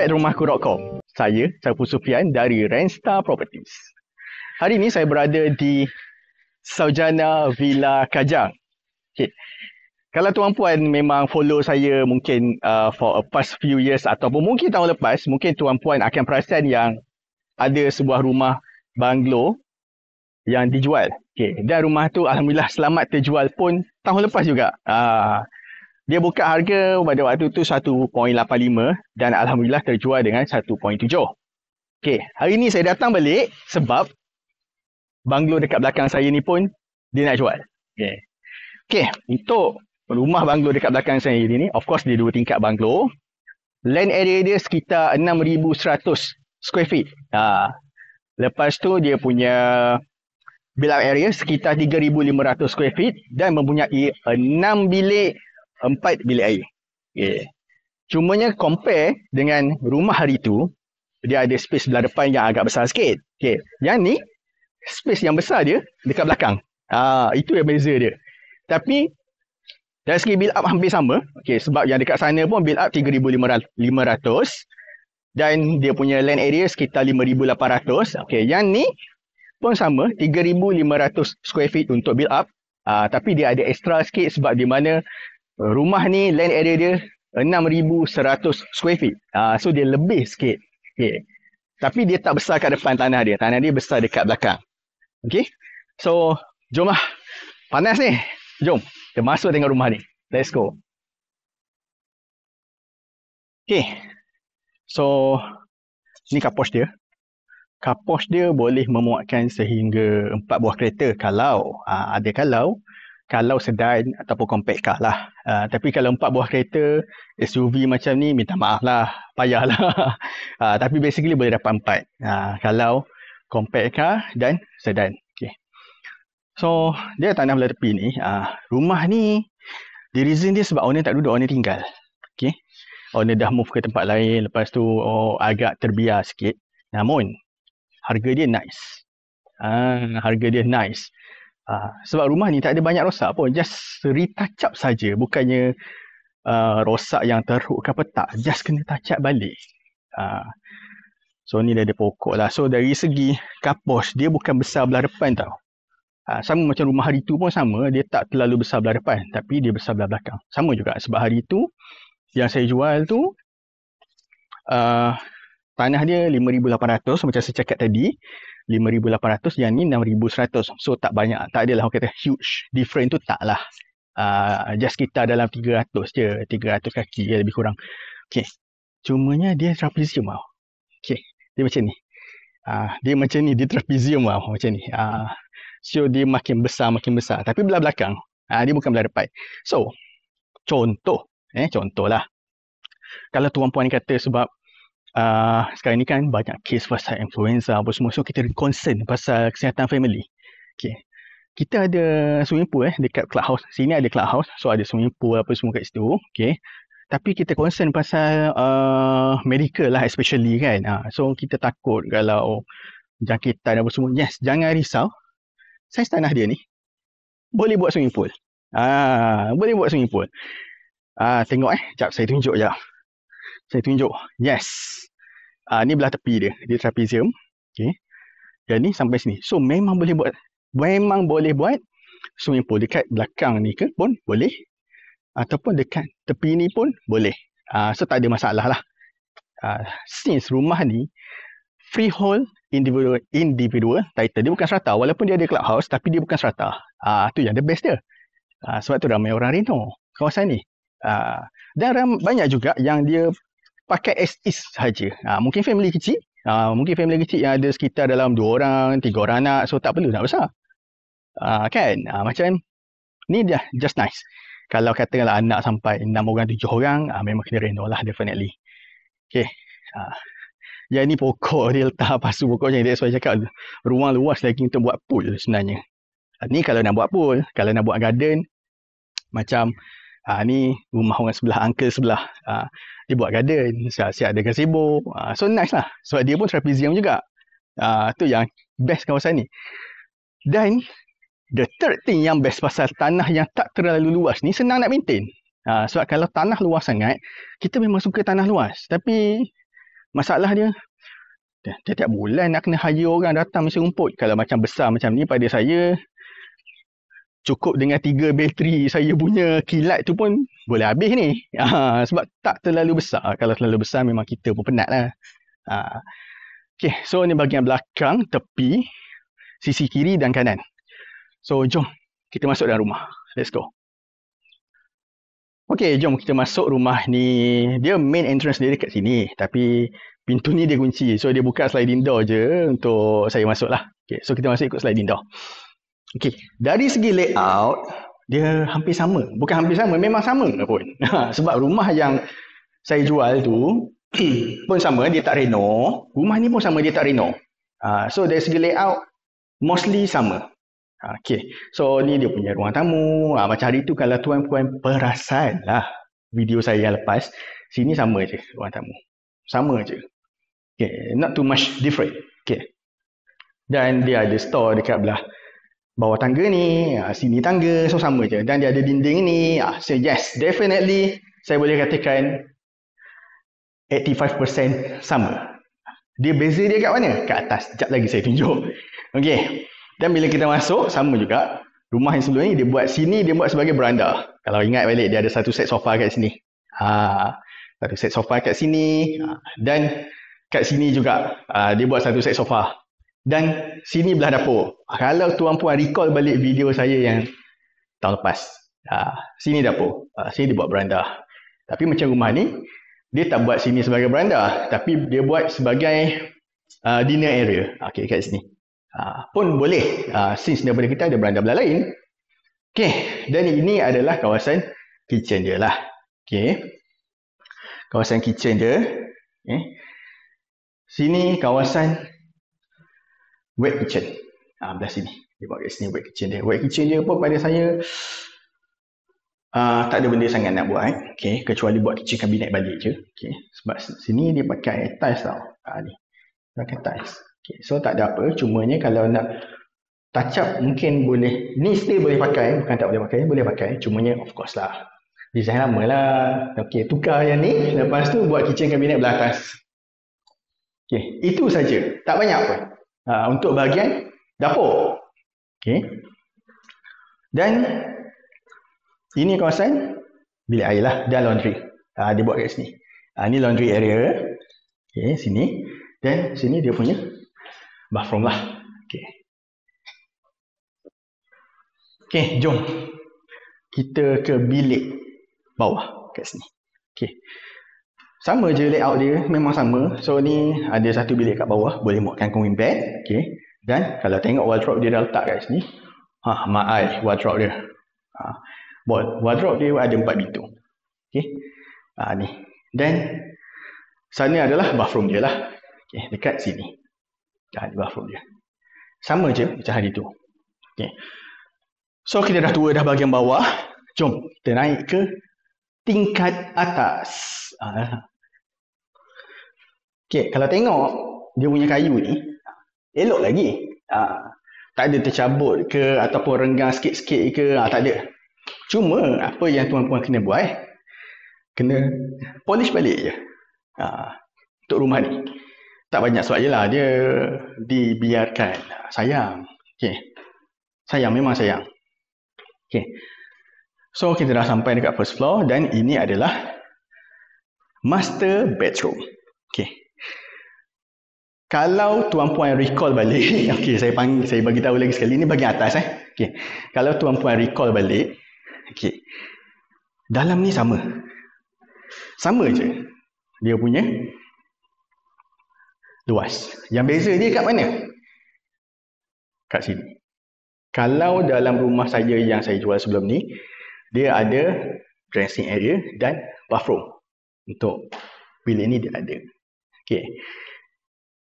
back to rumahku.com. Saya Saiful Sufian dari Renstar Properties. Hari ini saya berada di Saujana Villa Kajang. Okay. Kalau tuan-puan memang follow saya mungkin for a past few years ataupun mungkin tahun lepas, mungkin tuan-puan akan perasan yang ada sebuah rumah banglo yang dijual. Okay. Dan rumah tu alhamdulillah selamat terjual pun tahun lepas juga. Dia buka harga pada waktu tu 1.85 dan alhamdulillah terjual dengan 1.7. Okey, hari ni saya datang balik sebab banglo dekat belakang saya ni pun dia nak jual. Okey. Okey, untuk rumah banglo dekat belakang saya ni, of course dia 2 tingkat banglo. Land area dia sekitar 6,100 square feet. Lepas tu dia punya build up area sekitar 3,500 square feet dan mempunyai 6 bilik 4 bilik air. Okay. Cumanya compare dengan rumah hari tu, dia ada space belah depan yang agak besar sikit. Okay. Yang ni, space yang besar dia dekat belakang. Itu yang beza dia. Tapi, dari segi build up hampir sama. Okay, sebab yang dekat sana pun build up 3,500 dan dia punya land area sekitar 5,800. Okay, yang ni pun sama, 3,500 square feet untuk build up. Tapi dia ada extra sikit sebab di mana rumah ni land area dia 6,100 square feet. So dia lebih sikit. Okay. Tapi dia tak besar kat depan tanah dia. Tanah dia besar dekat belakang. Okay. So jomlah. Panas ni. Jom. Kita masuk tengok rumah ni. Let's go. Okay. So ni carport dia. Carport dia boleh memuatkan sehingga 4 buah kereta. Kalau kalau sedan ataupun compact car lah. Tapi kalau 4 buah kereta, SUV macam ni, minta maaf lah. Payahlah. Tapi basically boleh dapat 4. Kalau compact car dan sedan. Okay. So, dia tanah belah tepi ni. Rumah ni, the reason dia sebab owner tak duduk, owner tinggal. Okay. Owner dah move ke tempat lain. Lepas tu, agak terbiar sikit. Namun, harga dia nice. Harga dia nice. Sebab rumah ni tak ada banyak rosak pun, just retouch up saja, bukannya rosak yang teruk ke apa tak, just kena touch up balik. So ni dia ada pokok lah. So dari segi kapos dia bukan besar belah depan tau. Sama macam rumah hari tu pun sama, dia tak terlalu besar belah depan tapi dia besar belah belakang. Sama juga sebab hari tu yang saya jual tu tanah dia 5,800 macam saya cakap tadi. 5,800, yang ni 6,100. So tak banyak, tak adalah orang kata huge different tu, tak lah. Just kita dalam 300 je, 300 kaki je lebih kurang. Okay. Cumanya dia trapezium tau. Okay. Dia macam ni. Dia macam ni, dia trapezium tau. Macam ni. So dia makin besar. Tapi belah belakang. Dia bukan belah depan. So, contohlah. Kalau tuan-puan kata sebab sekarang ni kan banyak kes pasal influenza apa semua, so kita concern pasal kesihatan family. Okay. Kita ada swimming pool dekat clubhouse. Sini ada clubhouse, so ada swimming pool apa semua kat situ. Okay. Tapi kita concern pasal medical lah especially kan. So kita takut kalau jangkitan apa semua. Yes, jangan risau. Saiz tanah dia ni boleh buat swimming pool. Boleh buat swimming pool. Tengok jap saya tunjuk je. Saya tunjuk. Yes. Ni belah tepi dia. Dia trapezium. Okay. Dan ni sampai sini. So memang boleh buat swimming pool dekat belakang ni ke pun boleh. Ataupun dekat tepi ni pun boleh. So tak ada masalah lah. Since rumah ni freehold individual title. Dia bukan strata. Walaupun dia ada clubhouse tapi dia bukan strata. Tu yang the best dia. Sebab tu ramai orang reno kawasan ni. Dan banyak juga yang dia pakai as is saja. Mungkin family kecil. Mungkin family kecil yang ada sekitar dalam 2 orang, 3 orang anak. So tak perlu nak besar. Kan? Macam ni dah just nice. Kalau katakanlah anak sampai 6 orang, 7 orang, memang kena reno lah definitely. Okay. Yang ni pokok dia letak pasu pokok macam saya cakap. Ruang luas lagi untuk buat pool sebenarnya. Ni kalau nak buat pool. Kalau nak buat garden, macam ni rumah orang sebelah, uncle sebelah. Dia buat garden, siap-siap ada gazebo. So nice lah. Sebab dia pun trapezium juga. Tu yang best kawasan ni. Dan the third thing yang best pasal tanah yang tak terlalu luas ni, senang nak maintain. Sebab kalau tanah luas sangat, kita memang suka tanah luas. Tapi masalah dia, tiap-tiap bulan nak kena hire orang datang mesti rumput. Kalau macam besar macam ni, pada saya cukup dengan 3 bateri saya punya kilat tu pun boleh habis ni. Sebab tak terlalu besar. Kalau terlalu besar memang kita pun penat lah. Okay, so ni bahagian belakang, tepi, sisi kiri dan kanan. So jom kita masuk dalam rumah. Let's go. Okay, jom kita masuk rumah ni. Dia main entrance dia dekat sini. Tapi pintu ni dia kunci. So dia buka sliding door je untuk saya masuk lah. Okay, so kita masuk ikut sliding door. Okay, dari segi layout, dia hampir sama. Bukan hampir sama, memang sama pun. Sebab rumah yang saya jual tu pun sama, dia tak reno. Rumah ni pun sama, dia tak reno. So dari segi layout, mostly sama. Okay, so ni dia punya ruang tamu. Macam hari tu kalau tuan-puan perasan lah video saya yang lepas, sini sama je ruang tamu. Sama je. Okay, not too much different. Okay. Dan dia ada store dekat belah bawah tangga ni, sini tangga, so sama je. Dan dia ada dinding ni. So yes, definitely saya boleh katakan 85% sama. Dia beza dia kat mana? Kat atas. Sekejap lagi saya tunjuk. Okay. Dan bila kita masuk, sama juga. Rumah yang sebelum ni, dia buat sini, dia buat sebagai beranda. Kalau ingat balik, dia ada satu set sofa kat sini. Satu set sofa kat sini. Dan kat sini juga, dia buat satu set sofa. Dan sini belah dapur. Kalau tuan-puan recall balik video saya yang tahun lepas. Sini dapur. Sini dia buat beranda. Tapi macam rumah ni, dia tak buat sini sebagai beranda. Tapi dia buat sebagai dinner area. Okay, kat sini. Pun boleh, since daripada kita ada beranda belah lain. Okay, dan ini adalah kawasan kitchen dia lah. Okay, kawasan kitchen dia. Okay. Sini kawasan wet kitchen. Belah sini, dia buat kat sini wet kitchen dia. Wet kitchen dia pun pada saya tak ada benda sangat nak buat. Okay, kecuali buat kitchen cabinet balik je. Okay, sebab sini dia pakai tiles tau. Ni pakai tiles. Okay, so tak ada apa, cumanya kalau nak touch up mungkin boleh, ni still boleh pakai, bukan tak boleh pakai, boleh pakai, cumanya of course lah design lama lah. Okay, tukar yang ni, lepas tu buat kitchen cabinet belah atas. Okay, itu saja, tak banyak pun untuk bahagian dapur. Okay, dan ini kawasan bilik air lah dan laundry. Dia buat kat sini. Ni laundry area. Okay, sini, dan sini dia punya bathroom lah. Okay. Okay, jom kita ke bilik bawah kat sini. Okay. Sama je layout dia, memang sama. So ni ada satu bilik kat bawah, boleh muatkan queen bed. Okay. Dan kalau tengok wardrobe dia dah letak kat sini. Maai wardrobe dia. Wardrobe dia ada 4 pintu. Okay. Ni. Dan sana adalah bathroom dia lah. Okay, dekat sini. Di bathroom dia. Sama je macam hari tu. Okay. So kita dah tua dah bahagian bawah. Jom kita naik ke tingkat atas. Okay, kalau tengok dia punya kayu ni elok lagi. Tak ada tercabut ke ataupun renggang sikit-sikit ke. Tak ada. Cuma apa yang tuan-puan kena buat, kena polish balik je. Untuk rumah ni. Tak banyak sebab je lah dia dibiarkan. Sayang. Okay. Sayang, memang sayang. Okay. So kita dah sampai dekat first floor dan ini adalah master bedroom. Okay. Kalau tuan-puan recall balik, okay, saya bagi tahu lagi sekali, ni bahagian atas. Okay. Kalau tuan-puan recall balik, okay, dalam ni sama. Sama je. Dia punya luas. Yang beza dia kat mana? Kat sini. Kalau dalam rumah saya yang saya jual sebelum ni, dia ada dressing area dan bathroom. Untuk bilik ni dia ada. Okay.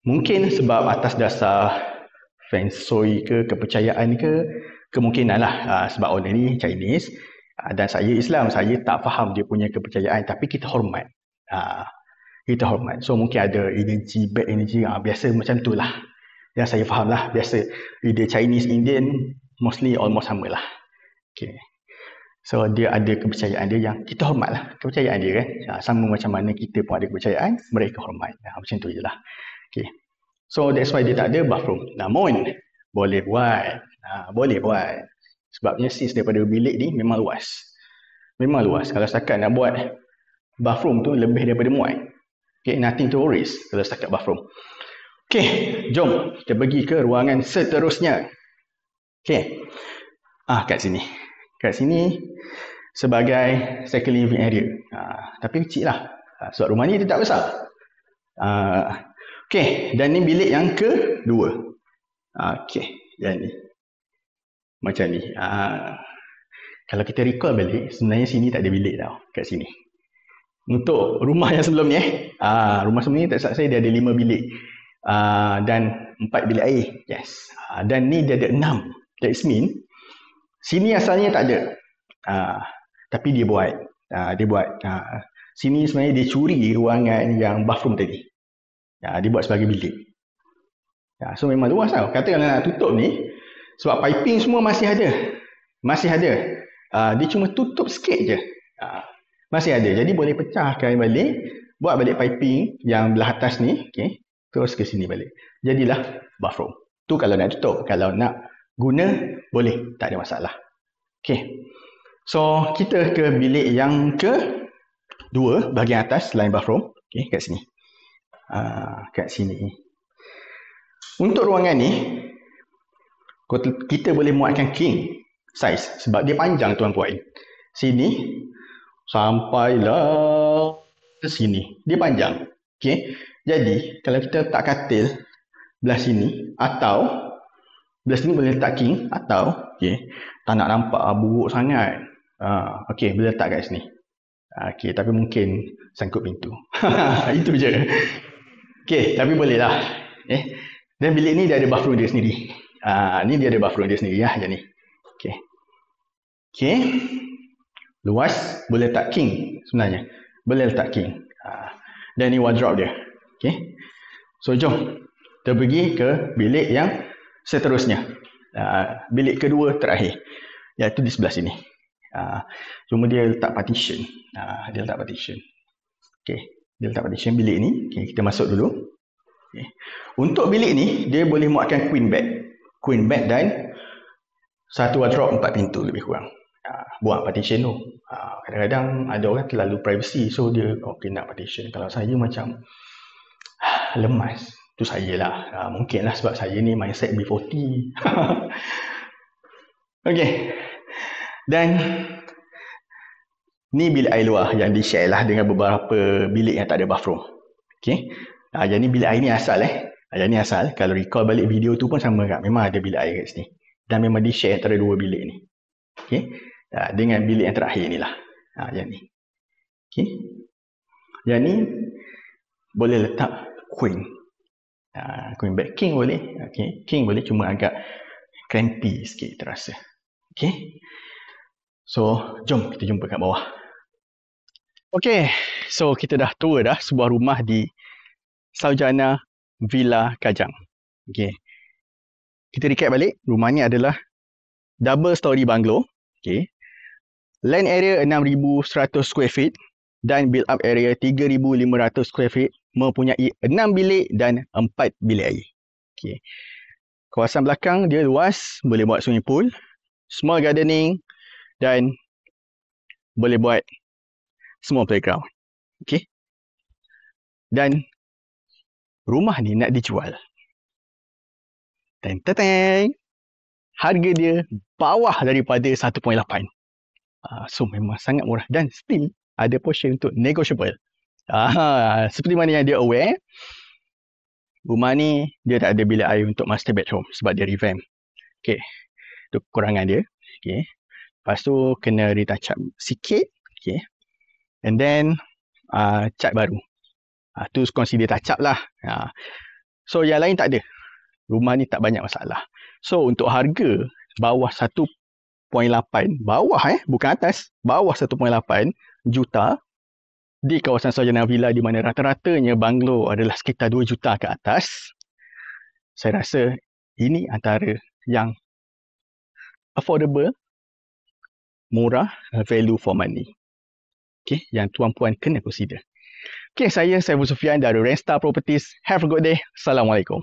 Mungkin sebab atas dasar feng shui ke, kepercayaan ke, kemungkinan lah. Sebab owner ni Chinese dan saya Islam. Saya tak faham dia punya kepercayaan, tapi kita hormat. Kita hormat. So mungkin ada energy, bad energy, biasa macam tu lah. Yang saya faham lah. Biasa either Chinese, Indian, mostly almost sama lah. Okay. So dia ada kepercayaan dia yang kita hormat lah. Kepercayaan dia kan. Sama macam mana kita pun ada kepercayaan, mereka hormat. Macam tu je lah. Okay. So that's why dia tak ada bathroom. Namun boleh buat. Boleh buat. Sebabnya since daripada bilik ni memang luas. Memang luas. Kalau setakat nak buat bathroom tu lebih daripada muat. Okay, nothing to worry kalau setakat bathroom. Okay, jom kita pergi ke ruangan seterusnya. Okay. Kat sini. Kat sini sebagai second living area. Tapi kecil lah. Sebab rumah ni dia tak besar. Okay, dan ni bilik yang kedua. Okay, dan ni. Macam ni. Kalau kita recall balik, sebenarnya sini tak ada bilik tau. Kat sini. Untuk rumah yang sebelum ni rumah sebelum ni tak salah saya dia ada 5 bilik. Dan 4 bilik air. Yes. Dan ni dia ada 6. That means sini asalnya tak ada. Tapi dia buat. Sini sebenarnya dia curi ruangan yang bathroom tadi. Dia buat sebagai bilik. So memang luas tau. Kata kalau nak tutup ni, sebab piping semua masih ada. Masih ada. Dia cuma tutup sikit je. Masih ada. Jadi boleh pecahkan balik. Buat balik piping yang belah atas ni. Okay. Terus ke sini balik. Jadilah bathroom. Tu kalau nak tutup. Kalau nak guna, boleh. Tak ada masalah. Okay. So, kita ke bilik yang kedua. Bahagian atas selain bathroom. Okay, kat sini. Kat sini. Untuk ruangan ni, kita boleh muatkan king size. Sebab dia panjang tuan-puan. Sini. Sampailah ke sini. Dia panjang. Okay. Jadi, kalau kita letak katil belah sini. Atau belah sini boleh letak king. Atau, okay, tak nak nampak buruk sangat. Okay, boleh letak kat sini. Okay, tapi mungkin sangkut pintu. Itu je. Okay, tapi boleh lah. Dan bilik ni dia ada bathroom dia sendiri. Ni dia ada bathroom dia sendiri ya. Macam ni. Okay. Okay. Luas. Boleh letak king sebenarnya. Boleh letak king. Dan ni wardrobe dia. Okay. So, jom. Kita pergi ke bilik yang seterusnya. Bilik kedua terakhir. Iaitu di sebelah sini. Cuma dia letak partition. Dia letak partition. Okay. Dia letak partition bilik ni. Okay, kita masuk dulu. Okay. Untuk bilik ni, dia boleh muatkan queen bed. Queen bed dan satu wardrobe 4 pintu lebih kurang. Buat partition tu. Kadang-kadang ada orang terlalu privacy. So, dia okay nak partition. Kalau saya macam lemas. Tu saya lah. Mungkin lah sebab saya ni mindset B40. Okay. Dan ni bilik air luar yang di-share lah dengan beberapa bilik yang tak ada bathroom. Okay. Yang ni bilik air ni asal Yang ni asal. Kalau recall balik video tu pun sama kan. Memang ada bilik air kat sini. Dan memang di-share antara dua bilik ni. Okay. Dengan bilik yang terakhir ni lah. Yang ni. Okay. Yang ni boleh letak queen. Queen bed. King boleh. Okay. King boleh cuma agak crampy sikit terasa. Okay. So, jom kita jumpa kat bawah. Okay. So, kita dah tour dah sebuah rumah di Saujana Villa Kajang. Okay. Kita recap balik. Rumah ni adalah double story bungalow. Okay. Land area 6,100 square feet dan build up area 3,500 square feet, mempunyai 6 bilik dan 4 bilik air. Okay. Kawasan belakang dia luas, boleh buat swimming pool, small gardening dan boleh buat small playground. Okay. Dan rumah ni nak dijual. Teng-teng. Harga dia bawah daripada 1.8. So memang sangat murah dan still ada portion untuk negotiable. Seperti mana yang dia aware, rumah ni dia tak ada bilik air untuk master bedroom sebab dia revamp. Okay. Itu kekurangan dia. Okay. Lepas tu kena retouch up sikit. Okay. And then cat baru. Tu consider touch up lah. So yang lain tak ada. Rumah ni tak banyak masalah. So untuk harga bawah 1.8, bawah bukan atas, bawah 1.8 juta di kawasan Saujana Villa di mana rata-ratanya banglo adalah sekitar 2 juta ke atas. Saya rasa ini antara yang affordable murah, value for money. Okay, yang tuan-puan kena consider. Okay, saya Saiful Sufian dari Renstar Properties. Have a good day. Assalamualaikum.